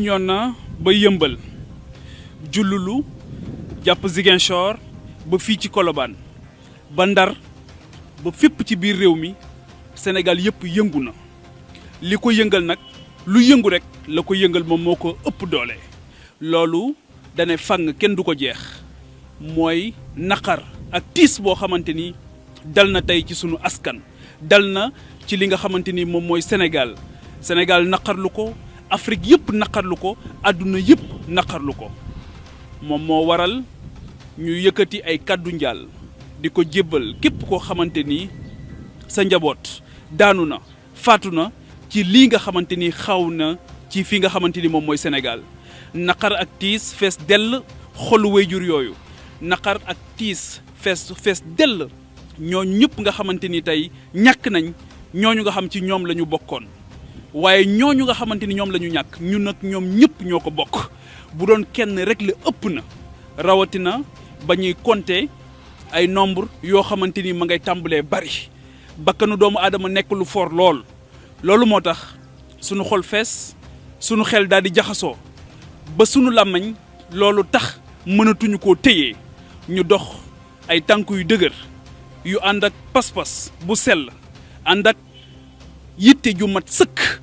ñoo na ba yëmbal jullulu jàpp Ziguinchor ba fii ci Colobane ba Ndar ba fépp ci biir réew mi Sénégal yëpp yëngu na li ko yëngal nag lu yëngu rek la ko yëngal moom moo ko ëpp doole loolu dane fang kenn du ko jeex mooy naqar ak tiis boo xamante ni dal na tey ci sunu askan dal na ci li nga xamante ni moom mooy Sénégal naqarlu ko Afrique yëpp naqarlu ko àdduna yëpp naqarlu ko moom moo waral ñu yëkkati ay kàddu njaal di ko jébbal képp koo xamante ni sa njaboot daanu na faatu na ci lii nga xamante ni xaw na ci fi nga xamante ni moom mooy Sénégal naqar ak tiis fees dell xolu wayjur yooyu naqar ak tiis fees dell ñooñu ñëpp nga xamante ni tey ñàkk nañ ñooñu nga xam ci ñoom la ñu bokkoon waaye ñooñu nga xamante ni ñoom la ñu ñàkk ñun nag ñoom ñëpp ñoo ko bokk bu doon kenn rek la ëpp na rawatina ba ñuy compter ay nombre yoo xamante ni ma ngay tàmbalee bari bakkanu doomu aadama nekk lu fort loolu moo tax sunu xol fees sunu xel daal di jaxasoo ba sunu làmmiñ loolu tax mënatuñu koo téye ñu dox ay tànk yu dëgër yu ànd ak pas-pas bu sell ànd ak yitte ju mat sëkk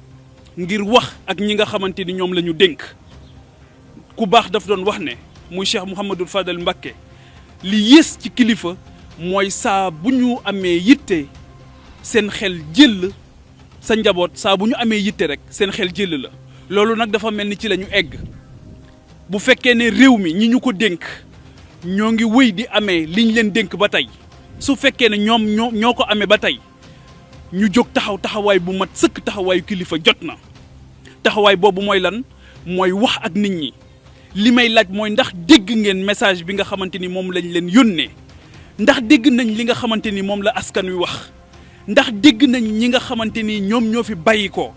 ngir wax ak ñi nga xamante ni ñoom la ñu dénk ku baax daf doon wax ne muy Cheikh Mouhamadul Fadel Mbacké li yées ci kilifa mooy saa bu ñu amee yitte seen xel jël sa njaboot saa bu ñu amee yitte rek seen xel jël la loolu nag dafa mel ni ci la ñu egg bu fekkee ne réew mi ñi ñu ko dénk ñoo ngi wéy di amee liñ leen dénk ba tey su fekkee ne ñoom ñoo ko amee ba tey ñu jóg taxawaay bu mat sëkk taxawaayu kilifa jot na taxawaay boobu mooy lan mooy wax ak nit ñi li may laaj mooy ndax dégg ngeen message bi nga xamante ni moom lañ leen yónnee ndax dégg nañ li nga xamante ni moom la askan wi wax ndax dégg nañ ñi nga xamante ni ñoom ñoo fi bàyyi ko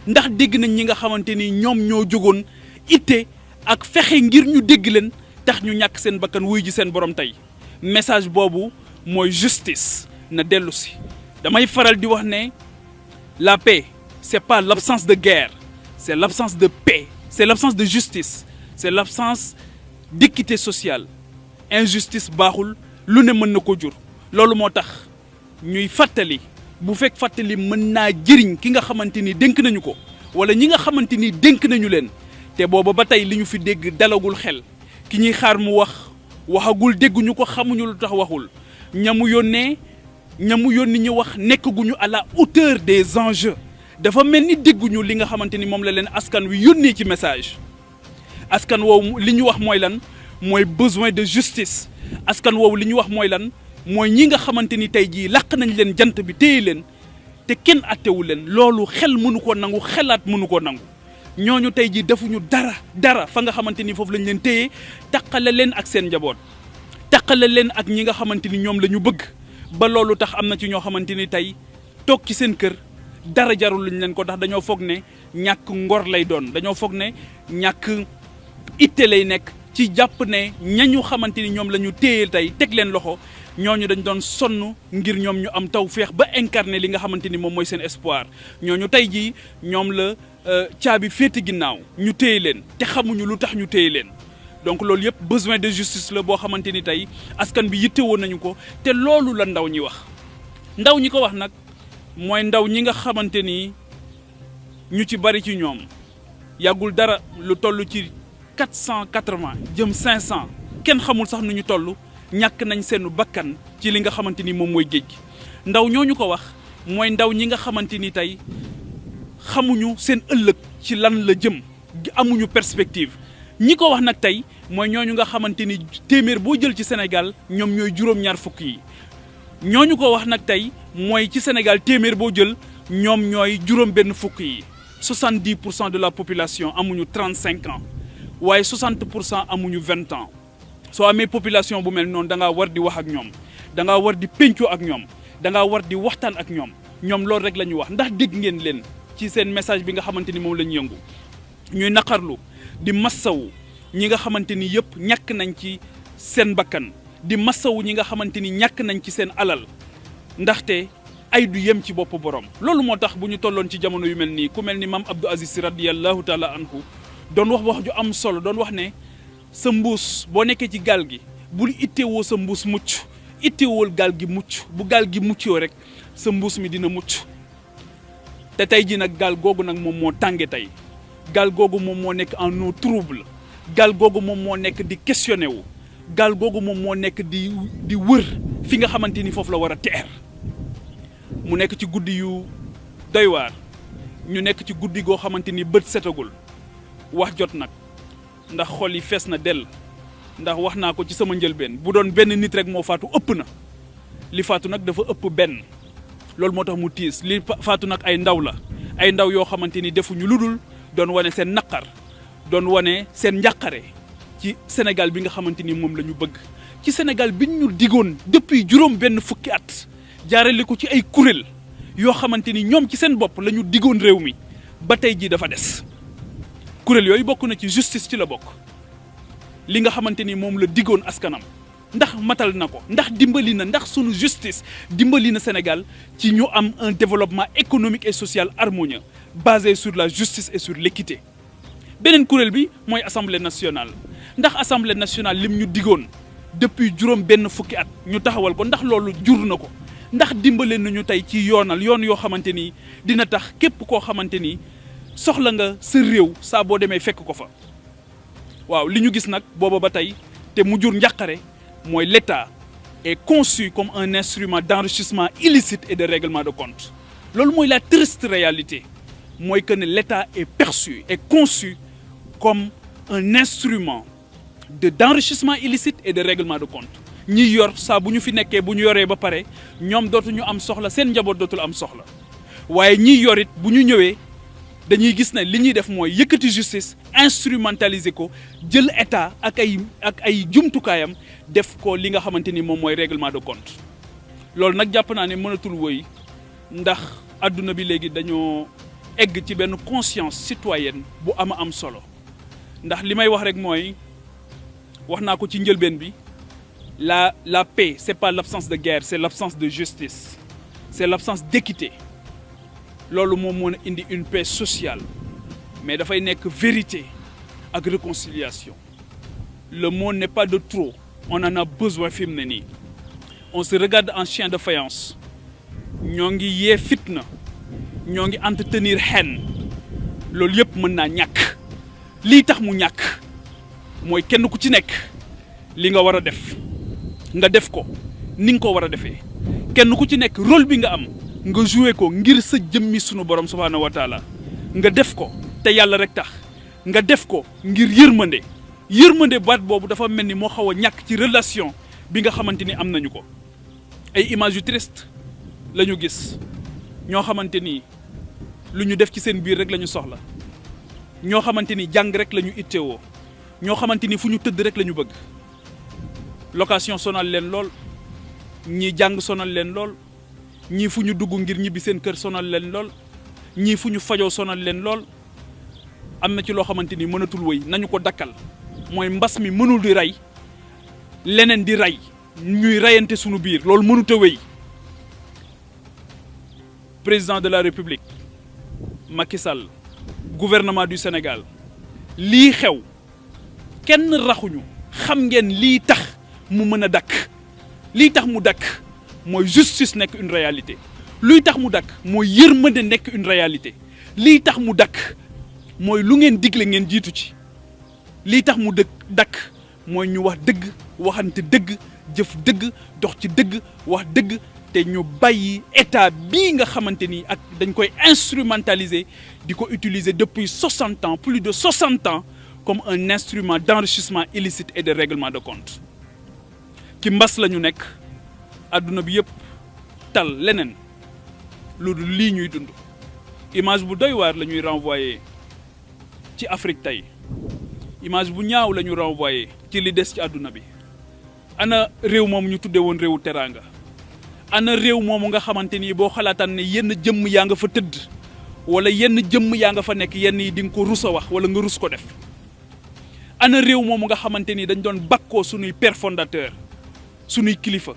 ndax dégg nañ ñi nga xamante ni ñoom ñoo jógoon itte ak fexe ngir ñu dégg leen tax ñu ñàkk seen bakkan wuy ji seen borom tey message boobu mooy justice na dellu si damay faral di wax ne la paix c'est pas l'absence de guerre c'est l'absence de paix c'est l'absence de justice c'est l'absence d'équité sociale injustice baaxul lu ne mën na ko jur loolu moo tax ñuy fàttali bu fekk fàttali mën naa jëriñ ki nga xamante ni dénk nañu ko wala ñi nga xamante ni dénk nañu leen te booba ba tey li ñu fi dégg dalagul xel ki ñuy xaar mu waxagul dégguñu ko xamuñu lu tax waxul ñamu yónni ñu wax nekkaguñu à la hauteur des enjeux dafa mel ni dégguñu li nga xamante ni moom la leen askan wi yónnee ci message askan woowu li ñu wax mooy lan mooy besoin de justice askan woowu li ñu wax mooy lan mooy ñi nga xamante ni tey jii làq nañ leen jant bi téye leen te kenn attewu leen loolu xel mënu ko nangu xelaat mënu ko nangu ñooñu tey jii defuñu dara fa nga xamante ni foofu lañ leen téye taqale leen ak seen njaboot taqale leen ak ñi nga xamante ni ñoom la ñu bëgg ba loolu tax am na ci ñoo xamante ni tey toog ci seen kër dara jarul luñ leen ko tax dañoo foog ne ñàkk ngor lay doon dañoo foog ne ñàkk itte lay nekk ci jàpp ne ñañu xamante ni ñoom la ñu téye tey teg leen loxo ñooñu dañ doon sonn ngir ñoom ñu am tawféex ba incarner li nga xamante ni moom mooy seen espoir ñooñu tey jii ñoom la caabi féete ginnaaw ñu téye leen te xamuñu lu tax ñu téye leen donc loolu yëpp besoin de justice la boo xamante ni tey askan bi yittewoo nañu ko te loolu la ndaw ñi wax ndaw ñi ko wax nag mooy ndaw ñi nga xamante ni ñu ci bari ci ñoom yàggul dara lu toll ci 480 jëm 500 kenn xamul sax nu ñu toll ñàkk nañ seenu bakkan ci li nga xamante ni moom mooy géej gi ndaw ñooñu ko wax mooy ndaw ñi nga xamante ni tey xamuñu seen ëllëg ci lan la jëm amuñu perspective ñi ko wax nag tey mooy ñooñu nga xamante ni téeméer boo jël ci Sénégal ñoom ñooy juróom-ñaar fukk yi ñooñu ko wax nag tey mooy ci Sénégal téeméer boo jël ñoom ñooy juróom benn fukk yi 70% de la population amuñu 35 ans waaye 60% amuñu 20 ans soo amee population bu mel noonu da ngaa war di wax ak ñoom da ngaa war di péncoo ak ñoom da ngaa war di waxtaan ak ñoom loolu rek la ñu wax ndax dégg ngeen leen ci seen message bi nga xamante ni moom la ñu yëngu ñuy naqarlu di massawu ñi nga xamante ni yëpp ñàkk nañ ci seen bakkan di massawu ñi nga xamante ni ñàkk nañ ci seen alal ndaxte ay du yem ci bopp borom loolu moo tax bu ñu tolloon ci jamono yu mel nii ku mel ni maam Abdou Aziz Sy radiyallahu taala anhu doon wax ju am solo doon wax ne sa mbuus boo nekkee ci gaal gi bul ittewoo sa mbuus mucc ittewool gaal gi mucc bu gaal gi muccoo rek sa mbuus mi dina mucc te tey ji nag gaal googu nag moom moo tànge tey gaal googu moom moo nekk en eau trouble gaal googu moom moo nekk di questionné wu gaal googu moom moo nekk di wër fi nga xamante ni foofu la war a teer mu nekk ci guddi yu doy waar ñu nekk ci guddi goo xamante ni bët setagul wax jot nag ndax xol yi fees na dell ndax wax naa ko ci sama njëlbeen bu doon benn nit rek moo faatu ëpp na li faatu nag dafa ëpp benn loolu moo tax mu tiis li faatu nag ay ndaw la ay ndaw yoo xamante ni defuñu lu dul doon wane seen naqar doon wane seen njàqare ci Sénégal bi nga xamante ni moom la ñu bëgg ci Sénégal bi ñu digoon depuis juróom benn fukki at jaarale ko ci ay kuréel yoo xamante ni ñoom ci seen bopp la ñu digoon réew mi ba tey jii dafa des kuréel yooyu bokk na ci justice ci la bokk li nga xamante ni moom la digoon askanam ndax matal na ko ndax dimbali na ndax sunu justice dimbali na Sénégal ci ñu am un développement économique et social harmonieux basé sur la justice et sur l'équité beneen kuréel bi mooy assemblée nationale ndax assemblée nationale lim ñu digoon depuis juróom benn fukki at ñu taxawal ko ndax loolu jur na ko ndax dimbale nañu tey ci yoon yoo xamante ni dina tax képp koo xamante ni soxla nga sa réew saa boo demee fekk ko fa waaw li ñu gis nag booba ba tey te mu jur njàqare mooy l'État est conçu comme un instrument d'enrichissement illicite et de règlement de compte loolu mooy la triste réalité mooy que ne l'État est perçu et conçu comme un instrument d'enrichissement illicite et de règlement de compte ñi yor saa bu ñu fi nekkee bu ñu yoree ba pare ñoom dootuñu am soxla seen njaboot dootul am soxla waaye ñi yor it bu ñu ñëwee dañuy gis ne li ñuy def mooy yëkkati justice instrumentaliser ko jël état ak ay jumtukaayam def ko li nga xamante ni moom mooy règlement de compte loolu nag jàpp naa ne mënatul woy ndax adduna bi léegi dañoo egg ci benn conscience citoyenne bu am solo ndax li may wax rek mooy wax naa ko ci njëlbeen bi la paix c'est pas l'absence de guerre c'est l'absence de justice c'est l'absence d'équité loolu moom moo indi une paix sociale mais dafay nekk vérité ak réconciliation le mot n'est pas de trop on en a besoin fi mu ne nii on se regarde en chien de faïence ñoo ngi yee fitna ñoo ngi entretenir haine loolu yëpp mën naa ñàkk lii tax mu ñàkk mooy kenn ku ci nekk li nga war a def nga def ko ni nga ko war a defee kenn ku ci nekk rôle bi nga am nga joué ko ngir sa jëmmi sunu borom subhaanahu wa taala nga def ko te yàlla rek tax nga def ko ngir yërmande baat boobu dafa mel ni moo xaw a ñàkk ci relation bi nga xamante ni am nañu ko ay images yu triste la ñu gis ñoo xamante ni lu ñu def ci seen biir rek la ñu soxla ñoo xamante ni jàng rek la ñu ittewoo ñoo xamante ni fu ñu tëdd rek la ñu bëgg location sonal leen lool ñii jàng sonal leen lool ñii fu ñu dugg ngir ñibbi seen kër sonal leen lool ñii fu ñu fajoo sonal leen lool am na ci loo xamante ni mënatul wëy nañu ko dakkal mooy mbas mi mënul di rey leneen di rey ñuy reyante sunu biir loolu mënut a wëy président de la République Macky Sall gouvernement du Sénégal lii xew kenn raxuñu xam ngeen lii tax mu mën a dakk lii tax mu dakk mooy justice nekk une réalité luy tax mu dakk mooy yërmande nekk une réalité lii tax mu dakk mooy lu ngeen digle ngeen jiitu ci lii tax mu dakk mooy ñu wax dëgg waxante dëgg jëf dëgg dox ci dëgg wax dëgg te ñu bàyyi état bii nga xamante ni ak dañ koy instrumentaliser di ko utiliser depuis 60 ans plus de 60 ans comme un instrument d'enrichissement illicite et de règlement de compte ci mbas la ñu nekk adduna bi yëpp tal leneen loolu lii ñuy dund image bu doy waar la ñuy renvoyer ci Afrique tey image bu ñaaw la ñu renvoyer ci li des ci adduna bi ana réew moom ñu tuddee woon réewu teraanga ana réew moomu nga xamante ni boo xalaataan ne yenn jëmm yaa nga fa tëdd wala yenn jëmm yaa nga fa nekk yenn yi di nga ko rus a wax wala nga rus ko def ana réew moomu nga xamante ni dañ doon bakkoo sunuy père fondateur sunuy kilifa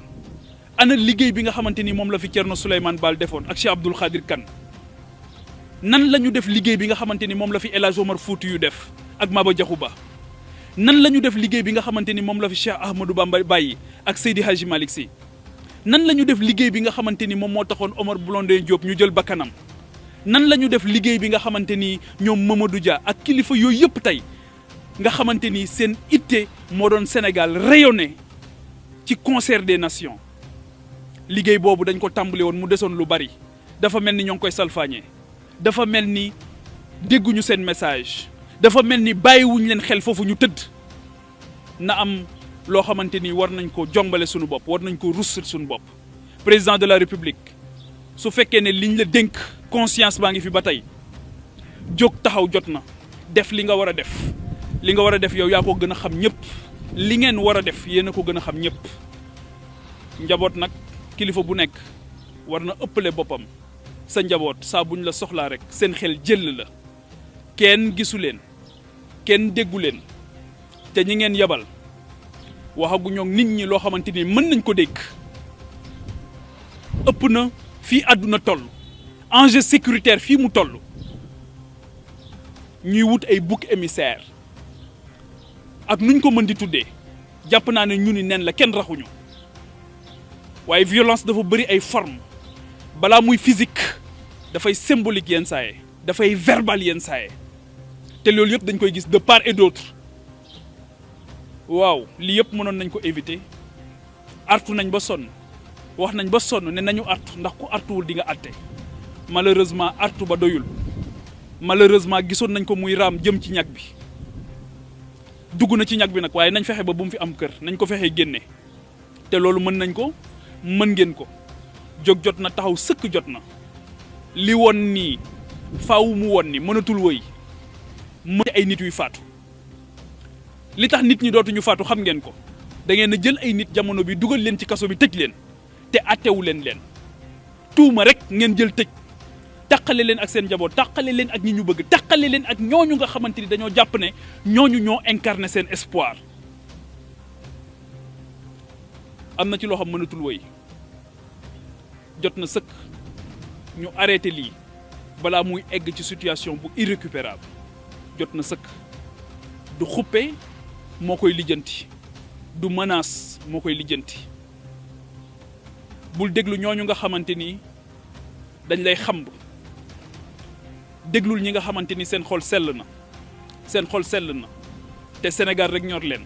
ana liggéey bi nga xamante ni moom la fi Thierno Souleymane Baal defoon ak Cheikh Abdoul Khadir Kane nan la ñu def liggéey bi nga xamante ni moom la fi El Hadj Omar Fouti yu def ak Maba Diakhou Ba nan la ñu def liggéey bi nga xamante ni moom la fi Cheikh Ahmadou Bamba bàyyi ak Seydi Hadji Malick Sy nan la ñu def liggéey bi nga xamante ni moom moo taxoon Omar Blondin Diop ñu jël bakkanam nan la ñu def liggéey bi nga xamante ni ñoom Mamadou Dia ak kilifa yooyu yëpp tey nga xamante ni seen itte moo doon Sénégal rayonné ci concert des nations liggéey boobu dañ ko tàmbali woon mu desoon lu bari dafa mel ni ñoo ngi koy salfaañee dafa mel ni dégguñu seen message dafa mel ni bàyyiwuñ leen xel foofu ñu tëdd na am loo xamante ni war nañ ko jombale suñu bopp war nañ ko rus suñu bopp président de la république su fekkee ne liñ la dénk conscience baa ngi fi ba tey jóg taxaw jot na def li nga war a def li nga war a def yow yaa ko gën a xam ñëpp li ngeen war a def yéen a ko gën a xam ñëpp njaboot nag kilifa bu nekk war na ëppale boppam sa njaboot saa buñ la soxlaa rek seen xel jël la kenn gisu leen kenn déggu leen te ñi ngeen yabal waxaguñoo nit ñi loo xamante ni mën nañ ko dégg ëpp na fii àdduna toll enjeu sécuritaire fii mu toll ñuy wut ay bouc émissaire ak nuñ ko mën di tuddee jàpp naa ne ñu ni nen la kenn raxuñu waaye violence dafa bëri ay forme balaa muy physique dafay symbolique yenn saaye dafay verbal yenn saaye te loolu yëpp dañ koy gis de part et d'autre waaw lii yëpp mënoon nañ ko éviter artu nañ ba sonn wax nañ ba sonn ne nañu artu ndax ku artuwul di nga atte malheureusement artu ba doyul malheureusement gisoon nañ ko muy raam jëm ci ñag bi dugg na ci ñag bi nag waaye nañ fexe ba bu mu fi am kër nañ ko fexee génne te loolu mën nañ ko mën ngeen ko jóg jot na taxaw sëkk jot na li woon nii faaw mu woon ni mënatul woy mën ay nit yuy faatu li tax nit ñi dootuñu faatu xam ngeen ko da ngeen a jël ay nit jamono bi dugal leen ci kaso bi tëj leen te attewu leen tuuma rek ngeen jël tëj taqale leen ak seen njaboot taqale leen ak ñi ñu bëgg taqale leen ak ñooñu nga xamante ni dañoo jàpp ne ñooñu ñoo incarné seen espoir am na ci loo xam mënatul woy jot na sëkk ñu arrêté lii balaa muy egg ci situation bu irrécupérable jot na sëkk du xuppe moo koy lijjanti du menace moo koy lijjanti bul déglu ñooñu nga xamante ni dañ lay xamb déglul ñi nga xamante ni seen xol sell na te Sénégal rek ñor leen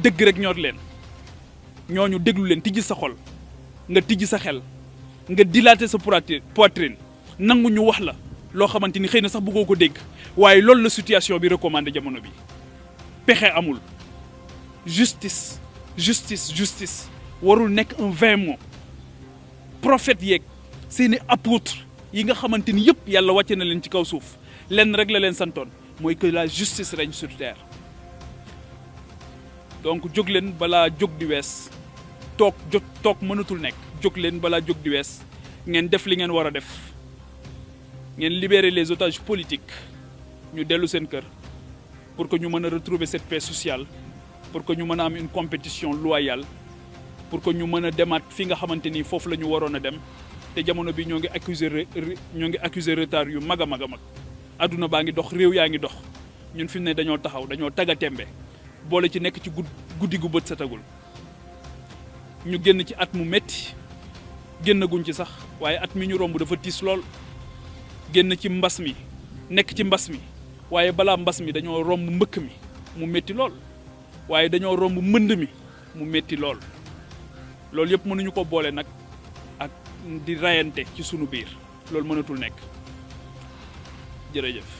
dëgg rek ñor leen ñooñu déglu leen tijji sa xol nga tijji sa xel nga dilater sa poitrine nangu ñu wax la loo xamante ni xëy na sax bëggoo ko dégg waaye loolu la situation bi recommandé jamono bi pexe amul justice warul nekk un vain mot prophète yeeg seeni apôtre yi nga xamante ni yëpp yàlla wàcce na leen ci kaw suuf lenn rek la leen santoon mooy que la justice règne sur terre donc jóg leen balaa jóg di wees toog mënatul nekk jóg leen balaa jóg di wees ngeen def li ngeen war a def ngeen libérer les otages politiques ñu dellu seen kër pour que ñu mën a retrouver cette paix sociale pour que ñu mën a am une compétition loyale pour que ñu mën a demaat fi nga xamante ni foofu la ñu waroon a dem te jamono bi ñoo ngi accuser retard yu mag a mag a mag adduna baa ngi dox réew yaa ngi dox ñun fi mu ne dañoo taxaw dañoo tagga tembe boole ci nekk ci guddi gu bët setagul ñu génn ci at mu metti génnaguñ ci sax waaye at mi ñu romb dafa tiis lool génn ci mbas mi nekk ci mbas mi waaye balaa mbas mi dañoo romb mbëkk mi mu metti lool waaye dañoo romb mbënd mi mu metti lool loolu yëpp mënuñu ko boole nag ak di rayante ci sunu biir loolu mënatul nekk jërëjëf